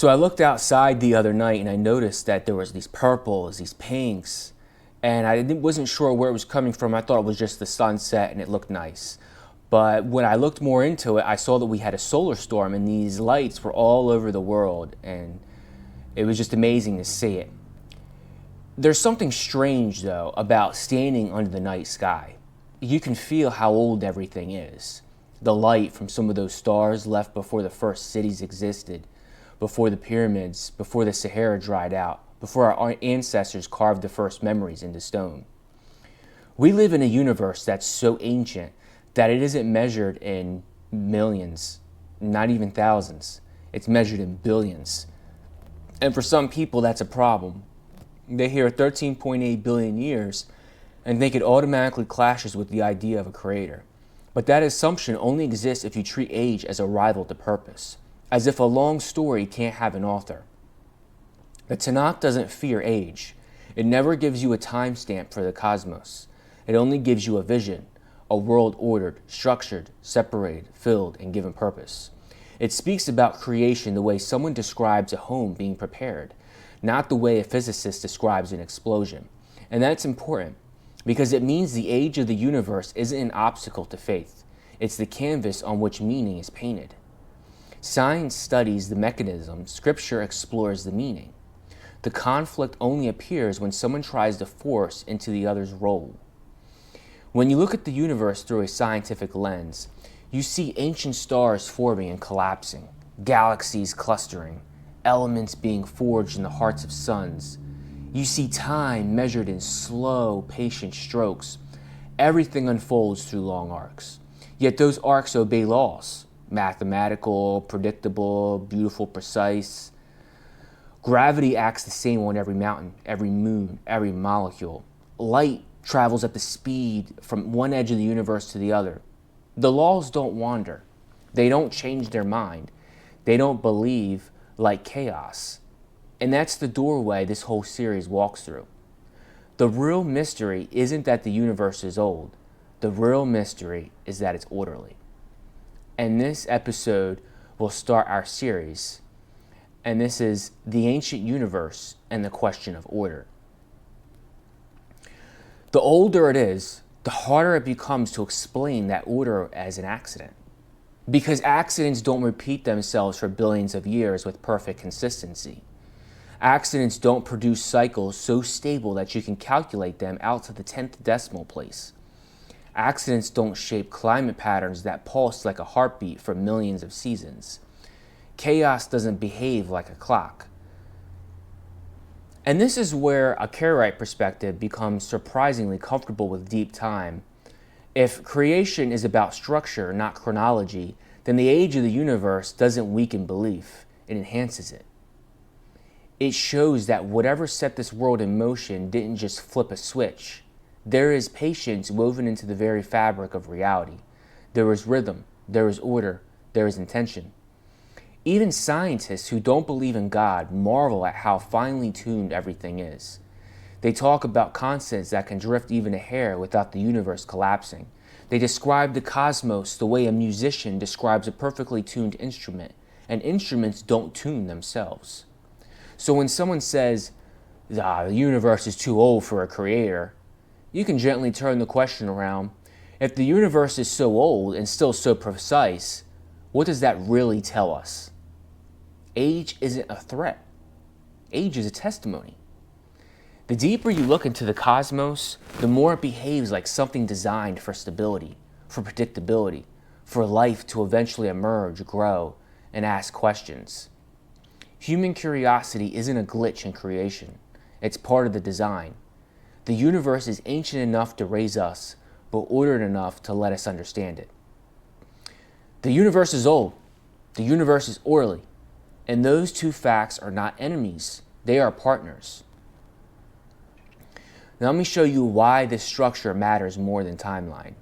So I looked outside the other night and I noticed that there was these purples, these pinks, and wasn't sure where it was coming from. I thought it was just the sunset and it looked nice. But when I looked more into it, I saw that we had a solar storm and these lights were all over the world, and it was just amazing to see it. There's something strange, though, about standing under the night sky. You can feel how old everything is. The light from some of those stars left before the first cities existed, before the pyramids, before the Sahara dried out, before our ancestors carved the first memories into stone. We live in a universe that's so ancient that it isn't measured in millions, not even thousands. It's measured in billions. And for some people, that's a problem. They hear 13.8 billion years and think it automatically clashes with the idea of a creator. But that assumption only exists if you treat age as a rival to purpose, as if a long story can't have an author. The Tanakh doesn't fear age. It never gives you a timestamp for the cosmos. It only gives you a vision, a world ordered, structured, separated, filled, and given purpose. It speaks about creation the way someone describes a home being prepared, not the way a physicist describes an explosion. And that's important because it means the age of the universe isn't an obstacle to faith. It's the canvas on which meaning is painted. Science studies the mechanism, Scripture explores the meaning. The conflict only appears when someone tries to force into the other's role. When you look at the universe through a scientific lens, you see ancient stars forming and collapsing, galaxies clustering, elements being forged in the hearts of suns. You see time measured in slow, patient strokes. Everything unfolds through long arcs. Yet those arcs obey laws: mathematical, predictable, beautiful, precise. Gravity acts the same on every mountain, every moon, every molecule. Light travels at the speed from one edge of the universe to the other. The laws don't wander. They don't change their mind. They don't believe like chaos. And that's the doorway this whole series walks through. The real mystery isn't that the universe is old. The real mystery is that it's orderly. And this episode will start our series. And this is the ancient universe and the question of order. The older it is, the harder it becomes to explain that order as an accident. Because accidents don't repeat themselves for billions of years with perfect consistency. Accidents don't produce cycles so stable that you can calculate them out to the 10th decimal place. Accidents don't shape climate patterns that pulse like a heartbeat for millions of seasons. Chaos doesn't behave like a clock. And this is where a Karaite perspective becomes surprisingly comfortable with deep time. If creation is about structure, not chronology, then the age of the universe doesn't weaken belief, it enhances it. It shows that whatever set this world in motion didn't just flip a switch. There is patience woven into the very fabric of reality. There is rhythm, there is order, there is intention. Even scientists who don't believe in God marvel at how finely tuned everything is. They talk about constants that can drift even a hair without the universe collapsing. They describe the cosmos the way a musician describes a perfectly tuned instrument, and instruments don't tune themselves. So when someone says, the universe is too old for a creator, you can gently turn the question around. If the universe is so old and still so precise, what does that really tell us? Age isn't a threat. Age is a testimony. The deeper you look into the cosmos, the more it behaves like something designed for stability, for predictability, for life to eventually emerge, grow, and ask questions. Human curiosity isn't a glitch in creation. It's part of the design. The universe is ancient enough to raise us, but ordered enough to let us understand it. The universe is old. The universe is orderly. And those two facts are not enemies. They are partners. Now let me show you why this structure matters more than timeline.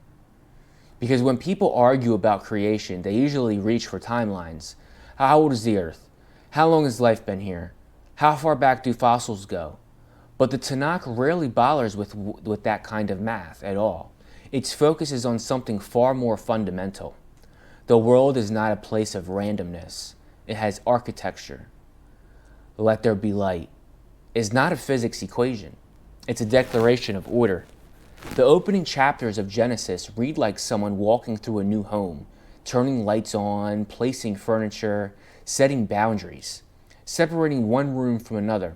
Because when people argue about creation, they usually reach for timelines. How old is the earth? How long has life been here? How far back do fossils go? But the Tanakh rarely bothers with that kind of math at all. Its focus is on something far more fundamental. The world is not a place of randomness. It has architecture. let there be light, is not a physics equation. It's a declaration of order. The opening chapters of Genesis read like someone walking through a new home, turning lights on, placing furniture, setting boundaries, separating one room from another.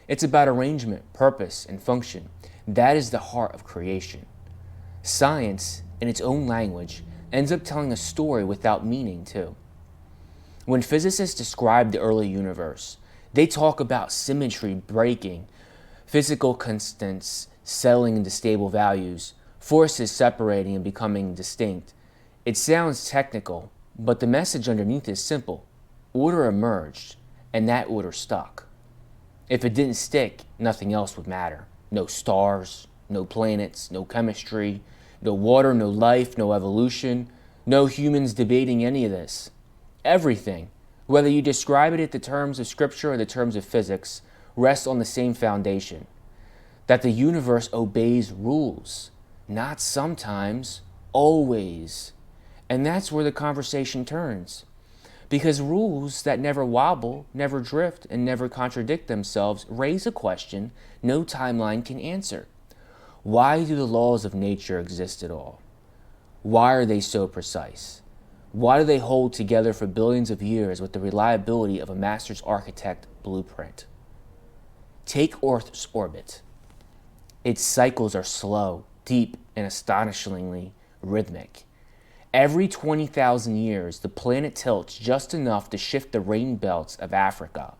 It's about arrangement, purpose, and function. That is the heart of creation. Science, in its own language, ends up telling a story without meaning, too. When physicists describe the early universe, they talk about symmetry breaking, physical constants settling into stable values, forces separating and becoming distinct. It sounds technical, but the message underneath is simple. Order emerged, and that order stuck. If it didn't stick, nothing else would matter. No stars, no planets, no chemistry, no water, no life, no evolution, no humans debating any of this. Everything, whether you describe it in the terms of scripture or the terms of physics, rests on the same foundation. That the universe obeys rules, not sometimes, always. And that's where the conversation turns. Because rules that never wobble, never drift, and never contradict themselves raise a question no timeline can answer. Why do the laws of nature exist at all? Why are they so precise? Why do they hold together for billions of years with the reliability of a master's architect blueprint? Take Earth's orbit. Its cycles are slow, deep, and astonishingly rhythmic. Every 20,000 years, the planet tilts just enough to shift the rain belts of Africa.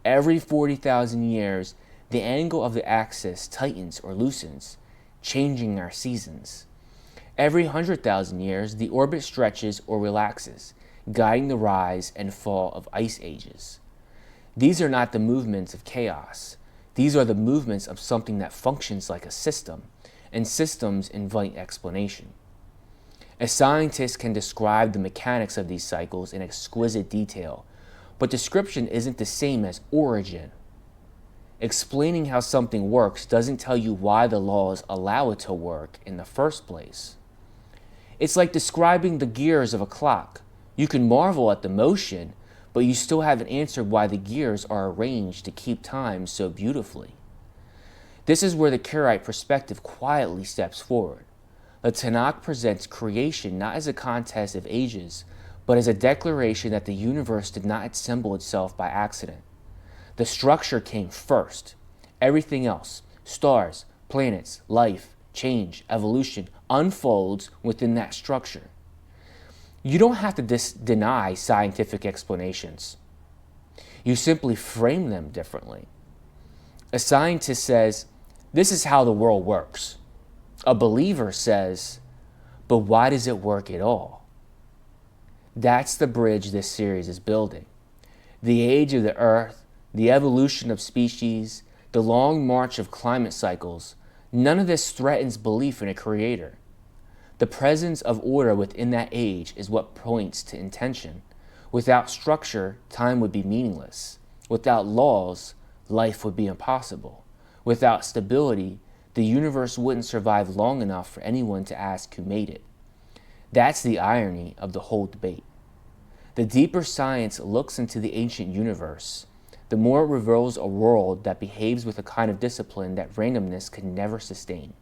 Every 40,000 years, the angle of the axis tightens or loosens, changing our seasons. Every 100,000 years, the orbit stretches or relaxes, guiding the rise and fall of ice ages. These are not the movements of chaos. These are the movements of something that functions like a system, and systems invite explanation. A scientist can describe the mechanics of these cycles in exquisite detail, but description isn't the same as origin. Explaining how something works doesn't tell you why the laws allow it to work in the first place. It's like describing the gears of a clock. You can marvel at the motion, but you still haven't answered why the gears are arranged to keep time so beautifully. This is where the Karaite perspective quietly steps forward. The Tanakh presents creation not as a contest of ages, but as a declaration that the universe did not assemble itself by accident. The structure came first. Everything else, stars, planets, life, change, evolution, unfolds within that structure. You don't have to deny scientific explanations. You simply frame them differently. A scientist says, "This is how the world works." A believer says, "But why does it work at all?" That's the bridge this series is building. The age of the earth, the evolution of species, the long march of climate cycles, none of this threatens belief in a creator. The presence of order within that age is what points to intention. Without structure, time would be meaningless. Without laws, life would be impossible. Without stability, the universe wouldn't survive long enough for anyone to ask who made it. That's the irony of the whole debate. The deeper science looks into the ancient universe, the more it reveals a world that behaves with a kind of discipline that randomness could never sustain.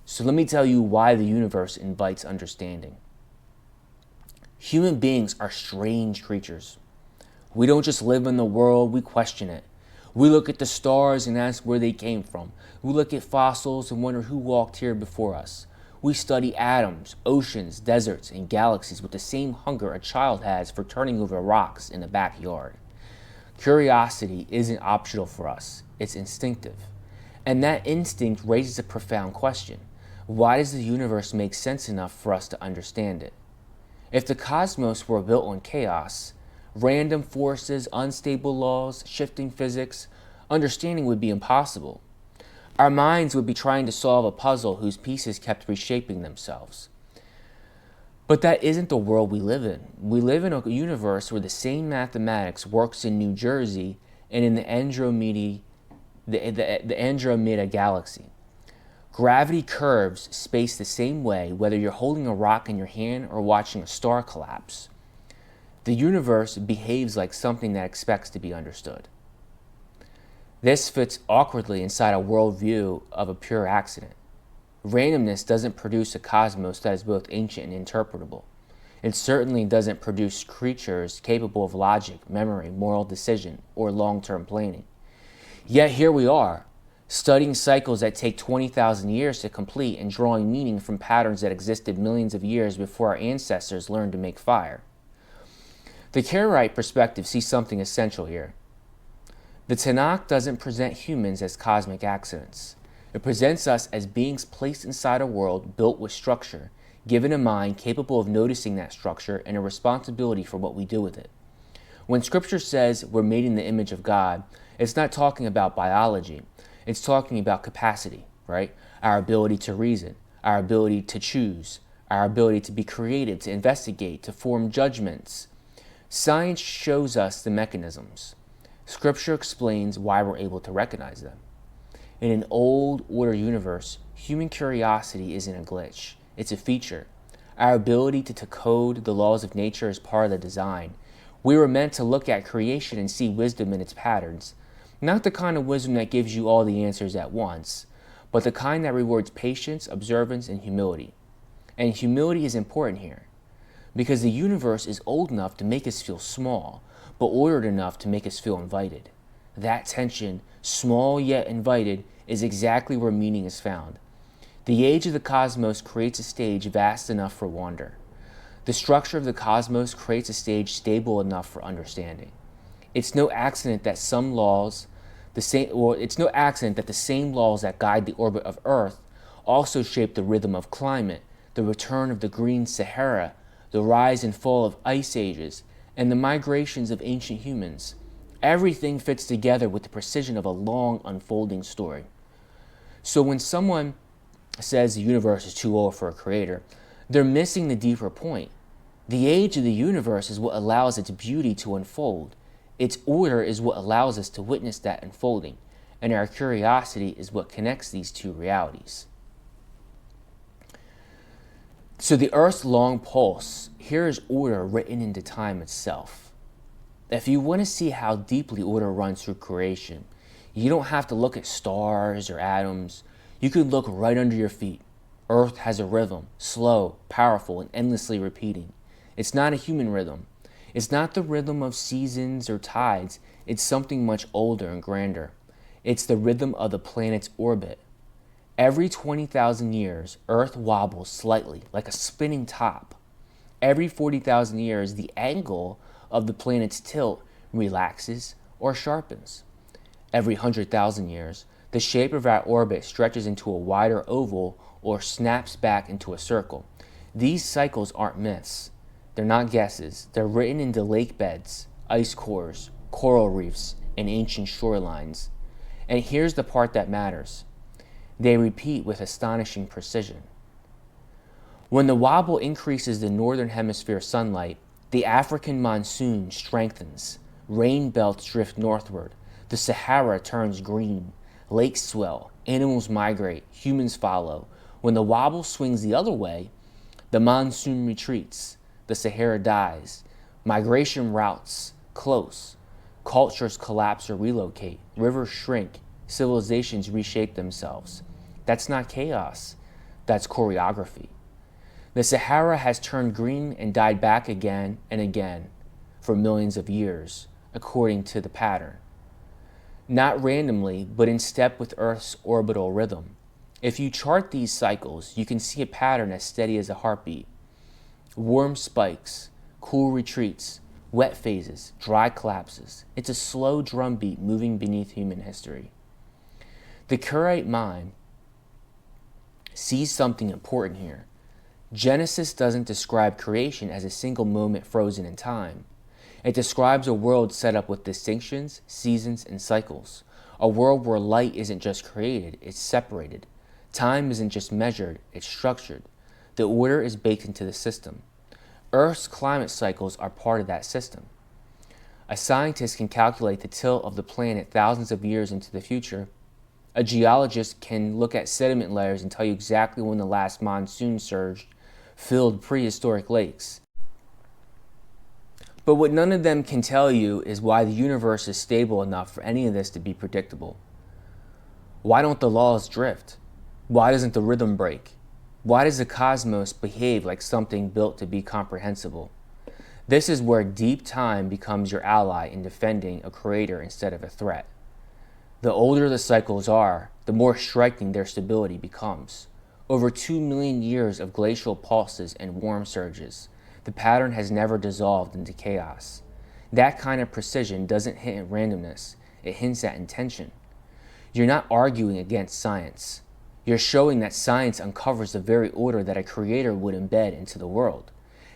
So let me tell you why the universe invites understanding. Human beings are strange creatures. We don't just live in the world, we question it. We look at the stars and ask where they came from. We look at fossils and wonder who walked here before us. We study atoms, oceans, deserts, and galaxies with the same hunger a child has for turning over rocks in the backyard. Curiosity isn't optional for us, it's instinctive. And that instinct raises a profound question. Why does the universe make sense enough for us to understand it? If the cosmos were built on chaos, random forces, unstable laws, shifting physics, understanding would be impossible. Our minds would be trying to solve a puzzle whose pieces kept reshaping themselves. But that isn't the world we live in. We live in a universe where the same mathematics works in New Jersey and in the Andromeda galaxy. Gravity curves space the same way whether you're holding a rock in your hand or watching a star collapse. The universe behaves like something that expects to be understood. This fits awkwardly inside a worldview of a pure accident. Randomness doesn't produce a cosmos that is both ancient and interpretable. It certainly doesn't produce creatures capable of logic, memory, moral decision, or long-term planning. Yet here we are, studying cycles that take 20,000 years to complete and drawing meaning from patterns that existed millions of years before our ancestors learned to make fire. The Karaite perspective sees something essential here. The Tanakh doesn't present humans as cosmic accidents. It presents us as beings placed inside a world built with structure, given a mind capable of noticing that structure and a responsibility for what we do with it. When Scripture says we're made in the image of God, it's not talking about biology. It's talking about capacity, right? Our ability to reason, our ability to choose, our ability to be creative, to investigate, to form judgments. Science shows us the mechanisms. Scripture explains why we're able to recognize them. In an old order universe, human curiosity isn't a glitch. It's a feature. Our ability to decode the laws of nature is part of the design. We were meant to look at creation and see wisdom in its patterns. Not the kind of wisdom that gives you all the answers at once, but the kind that rewards patience, observance, and humility. And humility is important here, because the universe is old enough to make us feel small, but ordered enough to make us feel invited. That tension, small yet invited, is exactly where meaning is found. The age of the cosmos creates a stage vast enough for wonder. The structure of the cosmos creates a stage stable enough for understanding. It's no accident that the same laws that guide the orbit of Earth also shape the rhythm of climate, the return of the green Sahara, the rise and fall of ice ages, and the migrations of ancient humans. Everything fits together with the precision of a long unfolding story. So when someone says the universe is too old for a creator, they're missing the deeper point. The age of the universe is what allows its beauty to unfold. Its order is what allows us to witness that unfolding, and our curiosity is what connects these two realities. So the Earth's long pulse, here is order written into time itself. If you want to see how deeply order runs through creation, you don't have to look at stars or atoms. You could look right under your feet. Earth has a rhythm, slow, powerful, and endlessly repeating. It's not a human rhythm. It's not the rhythm of seasons or tides. It's something much older and grander. It's the rhythm of the planet's orbit. Every 20,000 years, Earth wobbles slightly, like a spinning top. Every 40,000 years, the angle of the planet's tilt relaxes or sharpens. Every 100,000 years, the shape of our orbit stretches into a wider oval or snaps back into a circle. These cycles aren't myths. They're not guesses. They're written into lake beds, ice cores, coral reefs, and ancient shorelines. And here's the part that matters. They repeat with astonishing precision. When the wobble increases the northern hemisphere sunlight, the African monsoon strengthens. Rain belts drift northward. The Sahara turns green. Lakes swell. Animals migrate. Humans follow. When the wobble swings the other way, the monsoon retreats. The Sahara dies. Migration routes close. Cultures collapse or relocate. Rivers shrink. Civilizations reshape themselves. That's not chaos. That's choreography. The Sahara has turned green and died back again and again for millions of years, according to the pattern. Not randomly, but in step with Earth's orbital rhythm. If you chart these cycles, you can see a pattern as steady as a heartbeat. Warm spikes, cool retreats, wet phases, dry collapses. It's a slow drumbeat moving beneath human history. The Karaite mind sees something important here. Genesis doesn't describe creation as a single moment frozen in time. It describes a world set up with distinctions, seasons, and cycles. A world where light isn't just created, it's separated. Time isn't just measured, it's structured. The order is baked into the system. Earth's climate cycles are part of that system. A scientist can calculate the tilt of the planet thousands of years into the future. A geologist can look at sediment layers and tell you exactly when the last monsoon surge filled prehistoric lakes. But what none of them can tell you is why the universe is stable enough for any of this to be predictable. Why don't the laws drift? Why doesn't the rhythm break? Why does the cosmos behave like something built to be comprehensible? This is where deep time becomes your ally in defending a creator instead of a threat. The older the cycles are, the more striking their stability becomes. Over 2 million years of glacial pulses and warm surges, the pattern has never dissolved into chaos. That kind of precision doesn't hint at randomness, it hints at intention. You're not arguing against science. You're showing that science uncovers the very order that a creator would embed into the world.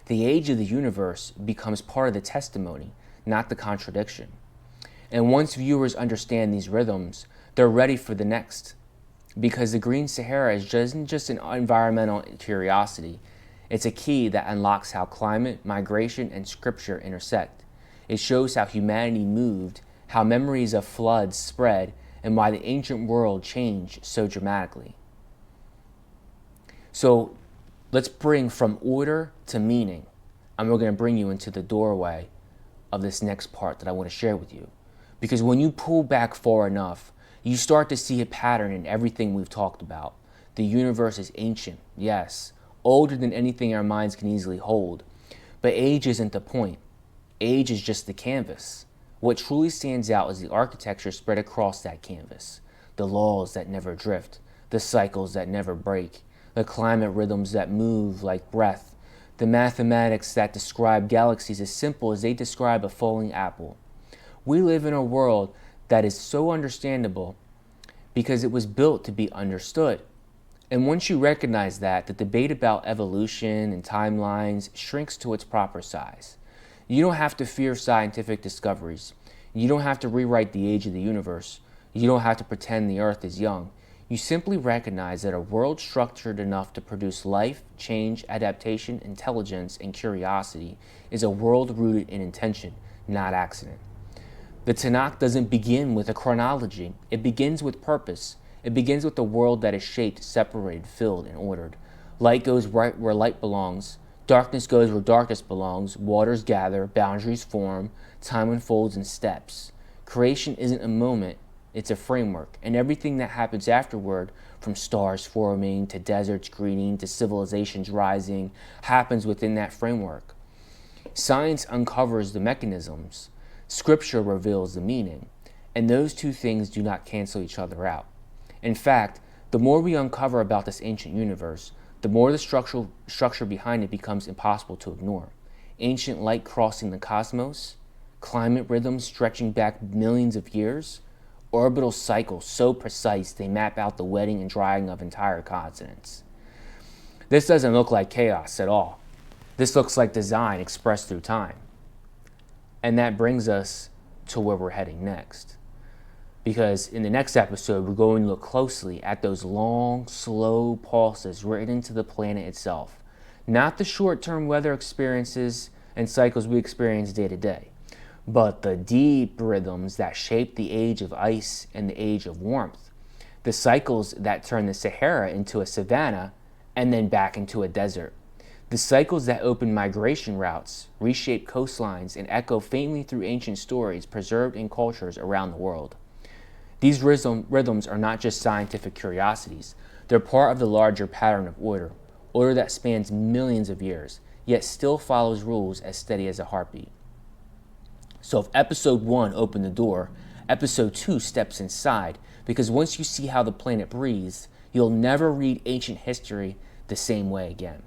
The age of the universe becomes part of the testimony, not the contradiction. And once viewers understand these rhythms, they're ready for the next. Because the Green Sahara isn't just an environmental curiosity, it's a key that unlocks how climate, migration, and scripture intersect. It shows how humanity moved, how memories of floods spread, and why the ancient world changed so dramatically. So let's bring from order to meaning, and we're going to bring you into the doorway of this next part that I want to share with you. Because when you pull back far enough, you start to see a pattern in everything we've talked about. The universe is ancient, yes, older than anything our minds can easily hold. But age isn't the point. Age is just the canvas. What truly stands out is the architecture spread across that canvas. The laws that never drift, the cycles that never break, the climate rhythms that move like breath, the mathematics that describe galaxies as simple as they describe a falling apple. We live in a world that is so understandable because it was built to be understood. And once you recognize that, the debate about evolution and timelines shrinks to its proper size. You don't have to fear scientific discoveries. You don't have to rewrite the age of the universe. You don't have to pretend the earth is young. You simply recognize that a world structured enough to produce life, change, adaptation, intelligence, and curiosity is a world rooted in intention, not accident. The Tanakh doesn't begin with a chronology. It begins with purpose. It begins with a world that is shaped, separated, filled, and ordered. Light goes right where light belongs. Darkness goes where darkness belongs. Waters gather, boundaries form, time unfolds in steps. Creation isn't a moment, it's a framework. And everything that happens afterward, from stars forming, to deserts greening, to civilizations rising, happens within that framework. Science uncovers the mechanisms. Scripture reveals the meaning. And those two things do not cancel each other out. In fact, the more we uncover about this ancient universe, the more the structure behind it becomes impossible to ignore. Ancient light crossing the cosmos, climate rhythms stretching back millions of years, orbital cycles so precise they map out the wetting and drying of entire continents. This doesn't look like chaos at all. This looks like design expressed through time. And that brings us to where we're heading next. Because in the next episode, we're going to look closely at those long, slow pulses written into the planet itself. Not the short-term weather experiences and cycles we experience day to day, but the deep rhythms that shape the age of ice and the age of warmth. The cycles that turn the Sahara into a savanna and then back into a desert. The cycles that open migration routes, reshape coastlines, and echo faintly through ancient stories preserved in cultures around the world. These rhythms are not just scientific curiosities. They're part of the larger pattern of order that spans millions of years, yet still follows rules as steady as a heartbeat. So if episode 1 opened the door, episode 2 steps inside, because once you see how the planet breathes, you'll never read ancient history the same way again.